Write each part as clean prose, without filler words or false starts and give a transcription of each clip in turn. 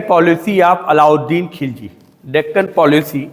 Policy of Alauddin Khilji. Deccan policy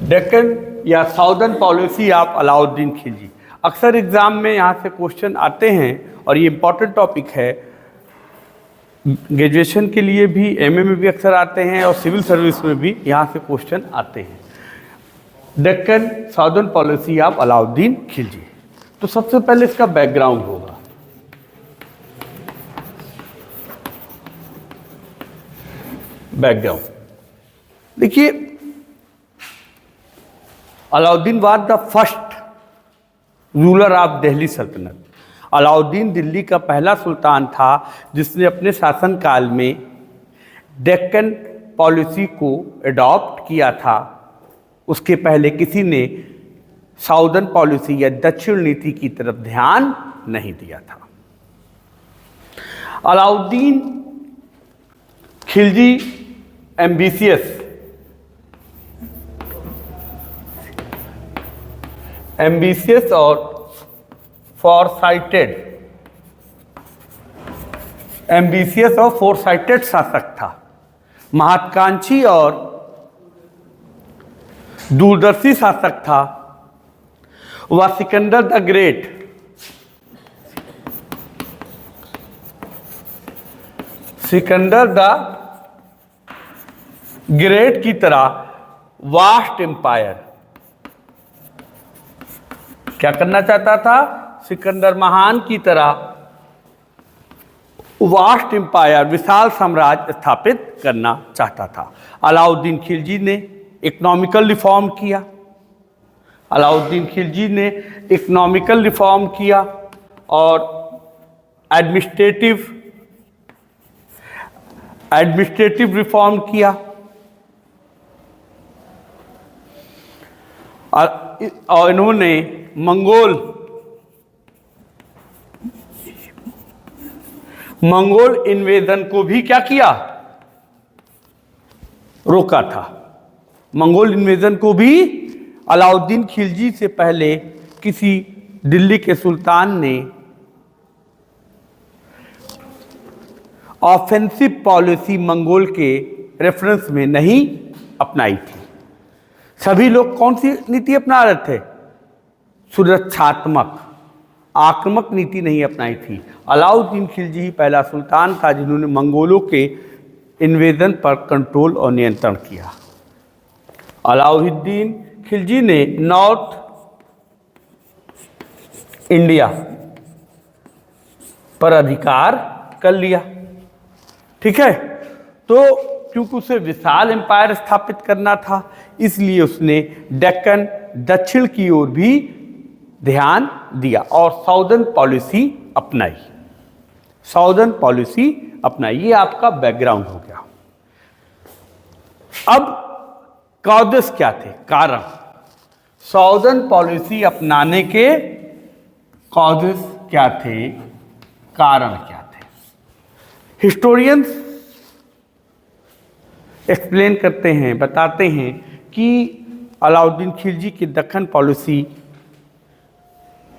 Deccan या southern policy of Alauddin Khilji. अक्सर exam में यहाँ से क्वेश्चन आते हैं और ये इम्पॉर्टेंट टॉपिक है। ग्रेजुएशन के लिए भी, एमए में भी अक्सर आते हैं और सिविल सर्विस में भी यहाँ से क्वेश्चन आते हैं। Deccan southern policy of Alauddin Khilji. तो सबसे पहले इसका बैकग्राउंड होगा। बैकग्राउंड देखिए, Alauddin was the first ruler of Delhi सल्तनत। अलाउद्दीन दिल्ली का पहला सुल्तान था जिसने अपने शासनकाल में डेक्कन पॉलिसी को एडॉप्ट किया था। उसके पहले किसी ने साउदर्न पॉलिसी या दक्षिण नीति की तरफ ध्यान नहीं दिया था। अलाउद्दीन खिलजी एम्बिशियस और फोरसाइटेड शासक था। महत्वाकांक्षी और दूरदर्शी शासक था। वह सिकंदर द ग्रेट की तरह वास्ट एम्पायर क्या करना चाहता था? सिकंदर महान की तरह वास्ट एम्पायर, विशाल साम्राज्य स्थापित करना चाहता था। अलाउद्दीन खिलजी ने इकोनॉमिकल रिफॉर्म किया और एडमिनिस्ट्रेटिव रिफॉर्म किया और इन्होंने मंगोल इन्वेजन को भी क्या किया? रोका था। मंगोल इन्वेजन को भी अलाउद्दीन खिलजी से पहले किसी दिल्ली के सुल्तान ने ऑफेंसिव पॉलिसी मंगोल के रेफरेंस में नहीं अपनाई थी। सभी लोग कौन सी नीति अपना रहे थे? सुरक्षात्मक, आक्रामक नीति नहीं अपनाई थी। अलाउद्दीन खिलजी ही पहला सुल्तान था जिन्होंने मंगोलों के इन्वेजन पर कंट्रोल और नियंत्रण किया। अलाउद्दीन खिलजी ने नॉर्थ इंडिया पर अधिकार कर लिया। ठीक है, तो क्योंकि उसे विशाल एम्पायर स्थापित करना था, इसलिए उसने डेक्कन दक्षिण की ओर भी ध्यान दिया और साउदर्न पॉलिसी अपनाई। ये आपका बैकग्राउंड हो गया। अब कॉजेस क्या थे? कारण। साउदर्न पॉलिसी अपनाने के कॉजेस क्या थे? कारण क्या थे? हिस्टोरियंस एक्सप्लेन करते हैं, बताते हैं कि अलाउद्दीन खिलजी की दक्कन पॉलिसी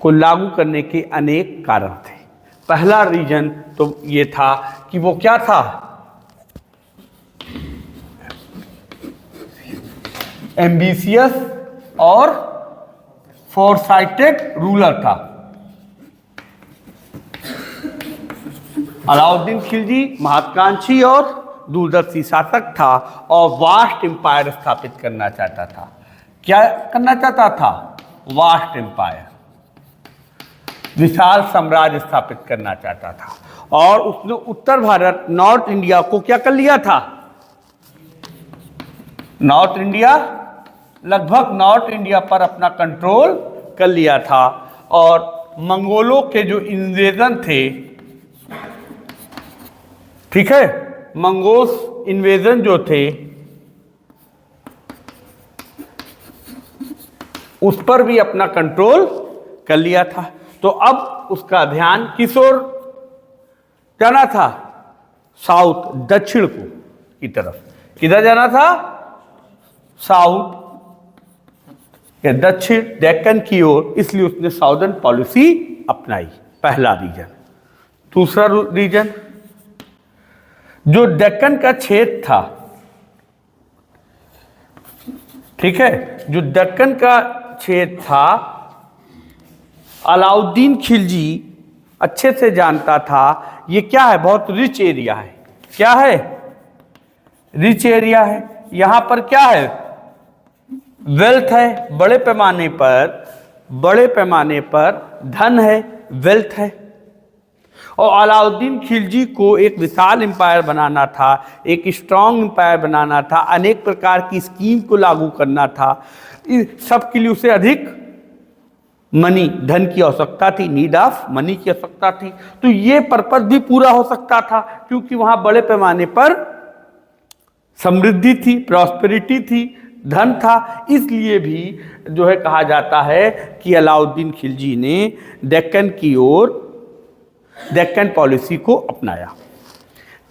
को लागू करने के अनेक कारण थे। पहला रीजन तो ये था कि वो क्या था? एम्बिशियस और फोरसाइटेड रूलर था। अलाउद्दीन खिलजी महत्वाकांक्षी और दूरदर्शी शासक था और वास्ट एम्पायर स्थापित करना चाहता था। क्या करना चाहता था? वास्ट एम्पायर, विशाल साम्राज्य स्थापित करना चाहता था। और उसने उत्तर भारत, नॉर्थ इंडिया को क्या कर लिया था? लगभग नॉर्थ इंडिया पर अपना कंट्रोल कर लिया था और मंगोलों के जो इन्वेजन थे, ठीक है, मंगोल्स इन्वेजन जो थे उस पर भी अपना कंट्रोल कर लिया था। तो अब उसका ध्यान किस ओर जाना था? साउथ, दक्षिण को की तरफ। किधर जाना था? साउथ या दक्षिण, डेक्कन की ओर। इसलिए उसने साउदर्न पॉलिसी अपनाई, पहला रीजन। दूसरा रीजन, जो डेक्कन का क्षेत्र था, ठीक है, जो दक्कन का क्षेत्र था, अलाउद्दीन खिलजी अच्छे से जानता था ये क्या है, बहुत रिच एरिया है। क्या है? रिच एरिया है। यहां पर क्या है? वेल्थ है, बड़े पैमाने पर धन है, वेल्थ है। और अलाउद्दीन खिलजी को एक विशाल एम्पायर बनाना था, एक स्ट्रांग एम्पायर बनाना था, अनेक प्रकार की स्कीम को लागू करना था। सब के लिए उसे अधिक मनी, धन की आवश्यकता थी, नीड ऑफ मनी की आवश्यकता थी। तो ये पर्पस भी पूरा हो सकता था क्योंकि वहां बड़े पैमाने पर समृद्धि थी, प्रॉस्पेरिटी थी, धन था। इसलिए भी जो है कहा जाता है कि अलाउद्दीन खिलजी ने डेक्कन की ओर डेक्कन पॉलिसी को अपनाया।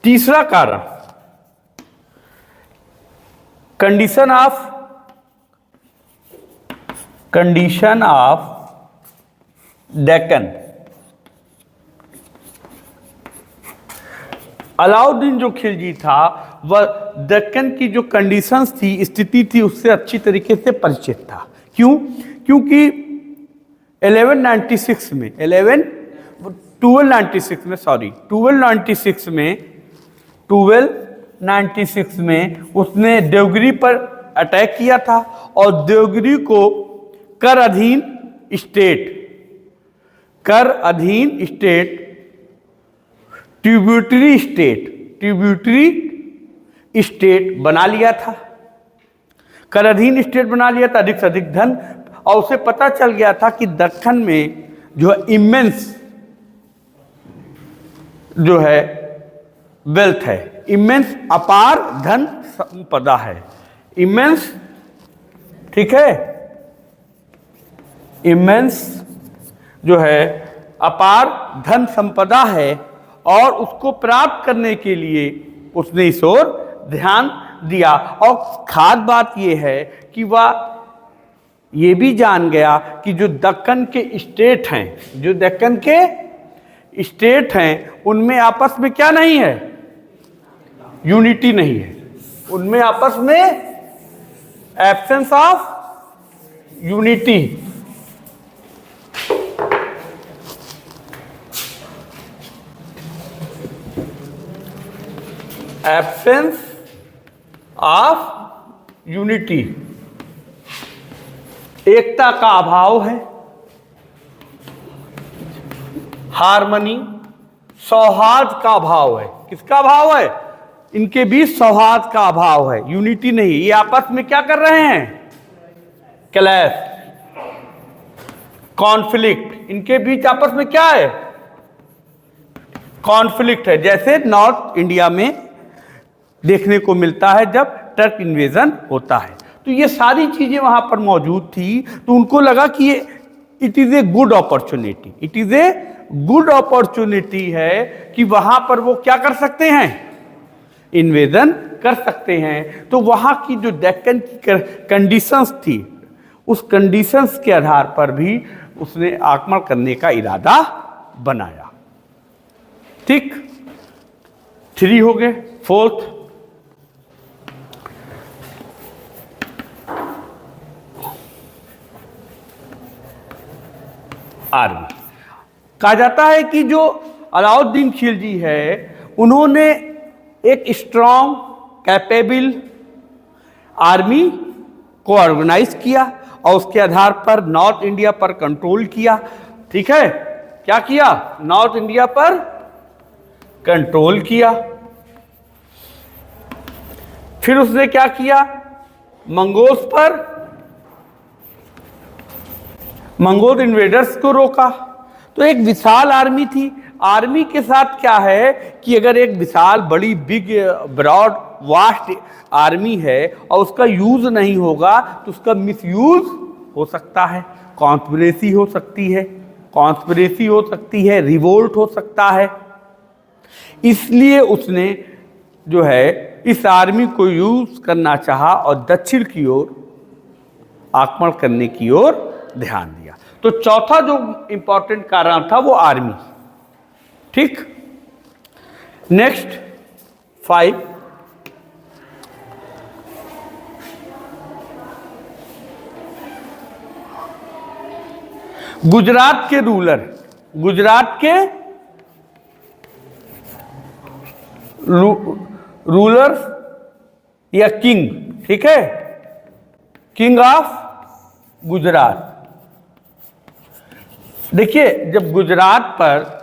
तीसरा कारण, कंडीशन ऑफ डेक्कन। अलाउद्दीन जो खिलजी था वह डेक्कन की जो कंडीशंस थी, स्थिति थी, उससे अच्छी तरीके से परिचित था। क्यों? क्योंकि 1296 में उसने देवगिरी पर अटैक किया था और देवगिरी को कर अधीन स्टेट, ट्रिब्यूटरी स्टेट बना लिया था। कर अधीन स्टेट बना लिया था, अधिक से अधिक धन। और उसे पता चल गया था कि दक्कन में जो इमेंस जो है वेल्थ है, इमेंस अपार धन संपदा है, इमेंस, ठीक है, इमेंस जो है अपार धन संपदा है। और उसको प्राप्त करने के लिए उसने इस ओर ध्यान दिया। और खास बात यह है कि वह ये भी जान गया कि जो दक्कन के स्टेट हैं, उनमें आपस में क्या नहीं है? यूनिटी नहीं है। उनमें आपस में absence of unity. Absence of unity, एकता का अभाव है। हार्मनी, सौहार्द का अभाव है। किसका अभाव है? इनके बीच सौहार्द का अभाव है, यूनिटी नहीं। ये आपस में क्या कर रहे हैं? Clash, conflict. इनके बीच आपस में क्या है? कॉन्फ्लिक्ट है। जैसे नॉर्थ इंडिया में देखने को मिलता है जब टर्क इन्वेजन होता है। तो ये सारी चीजें वहां पर मौजूद थी। तो उनको लगा कि it is a good opportunity है कि वहां पर वो क्या कर सकते हैं? इन्वेजन कर सकते हैं। तो वहां की जो डेक्कन की कंडीशंस थी, उस कंडीशंस के आधार पर भी उसने आक्रमण करने का इरादा बनाया। ठीक, 3 हो गए। 4th, army. कहा जाता है कि जो अलाउद्दीन खिलजी है, उन्होंने एक स्ट्रांग, कैपेबल आर्मी को ऑर्गेनाइज किया और उसके आधार पर नॉर्थ इंडिया पर कंट्रोल किया। ठीक है, क्या किया? नॉर्थ इंडिया पर कंट्रोल किया। फिर उसने क्या किया? मंगोल्स पर मंगोल इन्वेडर्स को रोका। तो एक विशाल आर्मी थी। आर्मी के साथ क्या है कि अगर एक विशाल बड़ी बिग ब्रॉड वास्ट आर्मी है और उसका यूज नहीं होगा तो उसका मिसयूज हो सकता है, कॉन्स्पिरेसी हो सकती है, रिवोल्ट हो सकता है। इसलिए उसने जो है इस आर्मी को यूज करना चाहा और दक्षिण की ओर आक्रमण करने की ओर ध्यान दिया। तो चौथा जो इंपॉर्टेंट कारण था वो आर्मी। ठीक, नेक्स्ट 5, गुजरात के रूलर्स या किंग, ठीक है, किंग ऑफ गुजरात। देखिए, जब गुजरात पर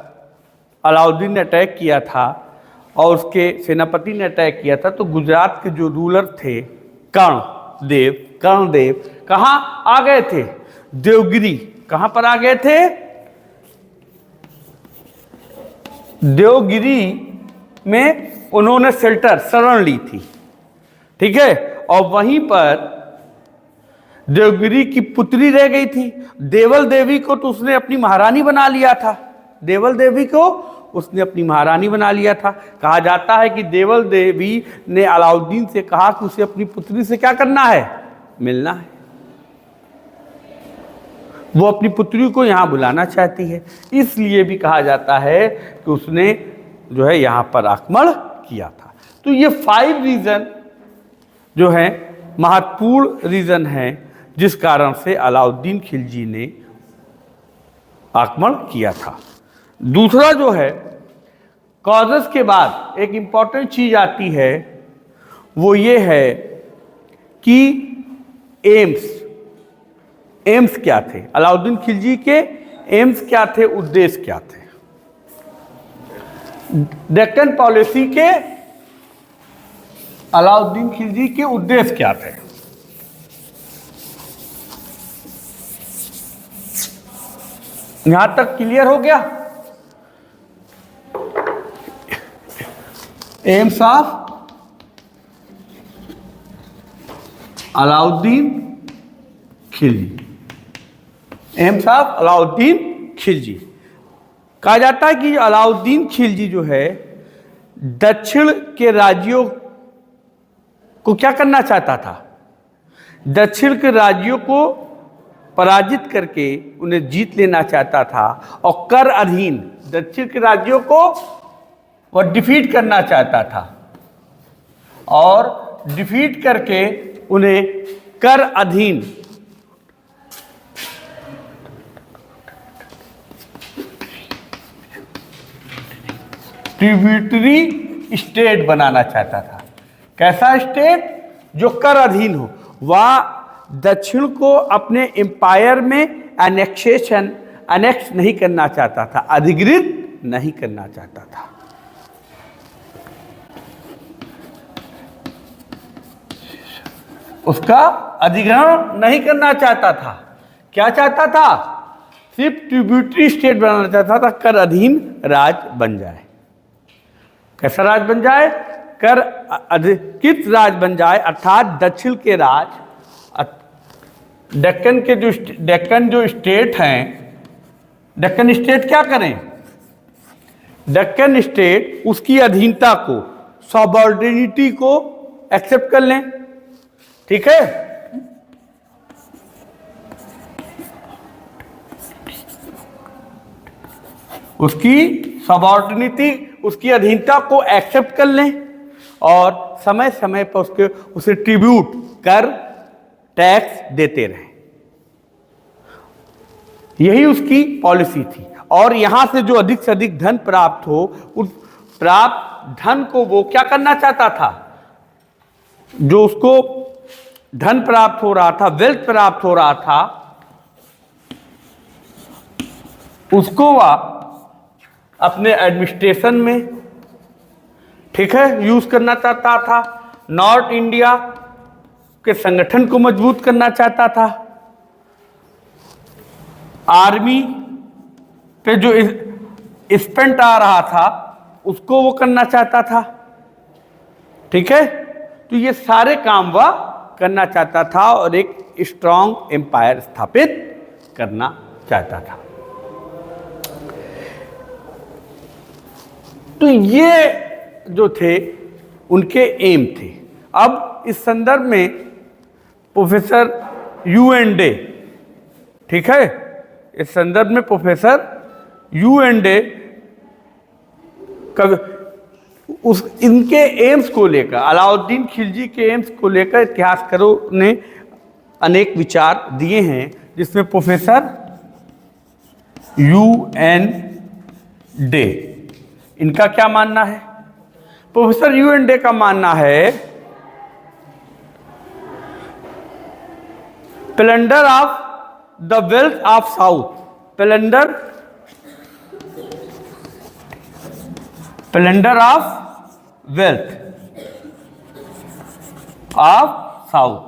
अलाउद्दीन ने अटैक किया था और उसके सेनापति ने अटैक किया था, तो गुजरात के जो रूलर थे कर्णदेव कहाँ आ गए थे? देवगिरी। कहाँ पर आ गए थे? देवगिरी में उन्होंने शरण ली थी। ठीक है, और वहीं पर देवगिरी की पुत्री रह गई थी। देवल देवी को तो उसने अपनी महारानी बना लिया था। कहा जाता है कि देवल देवी ने अलाउद्दीन से कहा कि उसे अपनी पुत्री से क्या करना है? मिलना है। वो अपनी पुत्री को यहाँ बुलाना चाहती है, इसलिए भी कहा जाता है कि उसने जो है यहाँ पर आक्रमण किया था। तो ये 5 रीजन जो है महत्वपूर्ण रीजन है जिस कारण से अलाउद्दीन खिलजी ने आक्रमण किया था। दूसरा जो है कॉजेस के बाद एक इंपॉर्टेंट चीज आती है, वो ये है कि एम्स क्या थे? अलाउद्दीन खिलजी के एम्स क्या थे, उद्देश्य क्या थे? डेक्कन पॉलिसी के अलाउद्दीन खिलजी के उद्देश्य क्या थे? यहां तक क्लियर हो गया? AIIMS of Alauddin Khilji, AIIMS of Alauddin Khilji. कहा जाता है कि अलाउद्दीन खिलजी जो है दक्षिण के राज्यों को क्या करना चाहता था? दक्षिण के राज्यों को पराजित करके उन्हें जीत लेना चाहता था और कर अधीन दक्षिण के राज्यों को वह डिफीट करना चाहता था और डिफीट करके उन्हें कर अधीन ट्रिब्यूटरी स्टेट बनाना चाहता था। कैसा स्टेट? जो कर अधीन हो। वह दक्षिण को अपने एम्पायर में अनेक्स नहीं करना चाहता था, अधिकृत नहीं करना चाहता था। उसका अधिग्रहण नहीं करना चाहता था। क्या चाहता था? सिर्फ ट्रिब्यूटरी स्टेट बनाना चाहता था, कर अधीन राज बन जाए। कैसा राज बन जाए? कर अधिकृत राज बन जाए, अर्थात दक्षिण के राज, डेक्कन जो स्टेट हैं, डेक्कन स्टेट क्या करें? डेक्कन स्टेट उसकी अधीनता को, सॉवर्डिनिटी को एक्सेप्ट कर लें। ठीक है, उसकी सॉवर्डिनिटी, उसकी अधीनता को एक्सेप्ट कर लें और समय समय पर उसे ट्रिब्यूट, कर, टैक्स देते रहे। यही उसकी पॉलिसी थी। और यहां से जो अधिक से अधिक धन प्राप्त हो, उस प्राप्त धन को वो क्या करना चाहता था? जो उसको धन प्राप्त हो रहा था, वेल्थ प्राप्त हो रहा था, उसको वह अपने एडमिनिस्ट्रेशन में, ठीक है, यूज करना चाहता था। नॉर्थ इंडिया के संगठन को मजबूत करना चाहता था। आर्मी पे जो स्पेंट आ रहा था उसको वो करना चाहता था। ठीक है, तो ये सारे काम वह करना चाहता था और एक स्ट्रांग एम्पायर स्थापित करना चाहता था। तो ये जो थे उनके एम थे। अब इस संदर्भ में प्रोफेसर यूएनडे, ठीक है, इस संदर्भ में प्रोफेसर यूएनडे इनके एम्स को लेकर, अलाउद्दीन खिलजी के एम्स को लेकर इतिहासकारों ने अनेक विचार दिए हैं, जिसमें प्रोफेसर यूएनडे इनका क्या मानना है? प्रोफेसर यूएनडे का मानना है plunder of the wealth of south, plunder of wealth of south.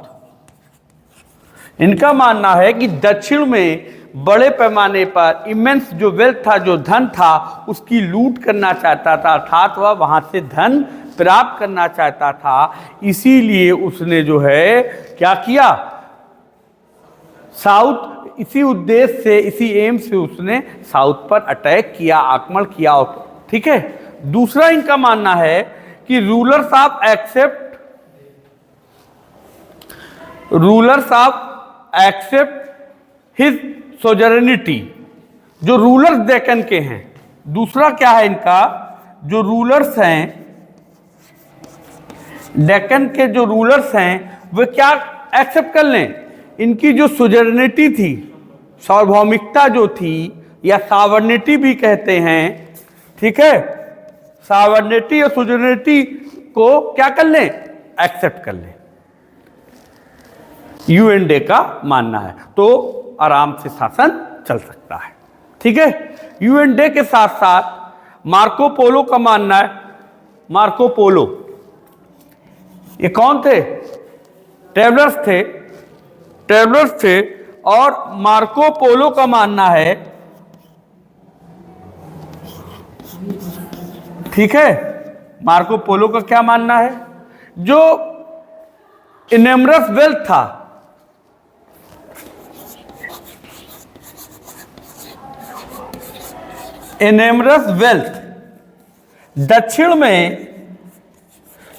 इनका मानना है कि दक्षिण में बड़े पैमाने पर इमेंस जो वेल्थ था, जो धन था, उसकी लूट करना चाहता था, अर्थात वह वहां से धन प्राप्त करना चाहता था। इसीलिए उसने जो है क्या किया, साउथ, इसी उद्देश्य से, इसी एम से उसने साउथ पर अटैक किया, आक्रमण किया। ठीक है। दूसरा इनका मानना है कि रूलर्स ऑफ एक्सेप्ट हिज सोजरेनिटी, जो रूलर्स डेक्कन के हैं। दूसरा क्या है इनका, जो रूलर्स हैं डेक्कन के, जो रूलर्स हैं वे क्या एक्सेप्ट कर लें, इनकी जो सोजरेनिटी थी, सार्वभौमिकता जो थी, या सॉवरेनिटी भी कहते हैं, ठीक है, सॉवरेनिटी और सोजरेनिटी को क्या कर लें, एक्सेप्ट कर लें। यूएनडे का मानना है, तो आराम से शासन चल सकता है। ठीक है। यूएनडे के साथ साथ मार्को पोलो का मानना है, मार्को पोलो ये कौन थे, ट्रैवलर्स थे, और मार्को पोलो का मानना है, ठीक है, मार्को पोलो का क्या मानना है, जो इनेमरस वेल्थ था, इनेमरस वेल्थ, दक्षिण में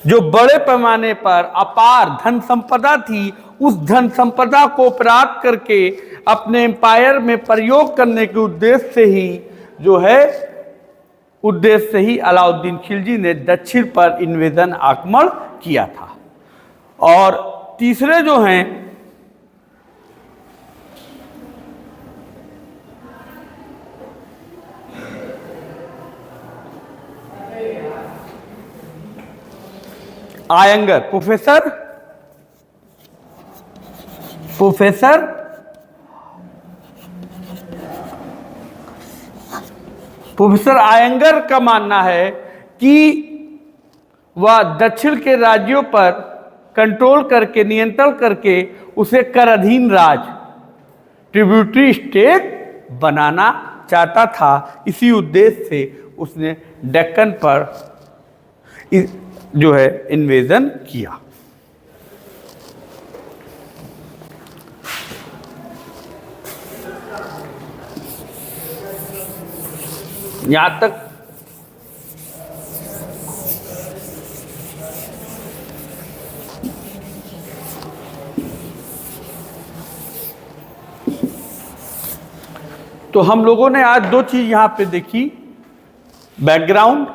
जो बड़े पैमाने पर अपार धन संपदा थी, उस धन संपदा को प्राप्त करके अपने एम्पायर में प्रयोग करने के उद्देश्य से ही जो है, उद्देश्य से ही अलाउद्दीन खिलजी ने दक्षिण पर इन्वेजन, आक्रमण किया था। और तीसरे जो हैं आयंगर, प्रोफेसर आयंगर का मानना है कि वह दक्षिण के राज्यों पर कंट्रोल करके, नियंत्रण करके उसे कर अधीन राज, ट्रिब्यूटरी स्टेट बनाना चाहता था। इसी उद्देश्य से उसने डेक्कन पर जो है इन्वेजन किया। यहां तक तो हम लोगों ने आज दो चीज यहां पे देखी, बैकग्राउंड,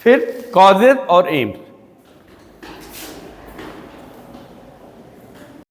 फिर कॉजेज और एम्स।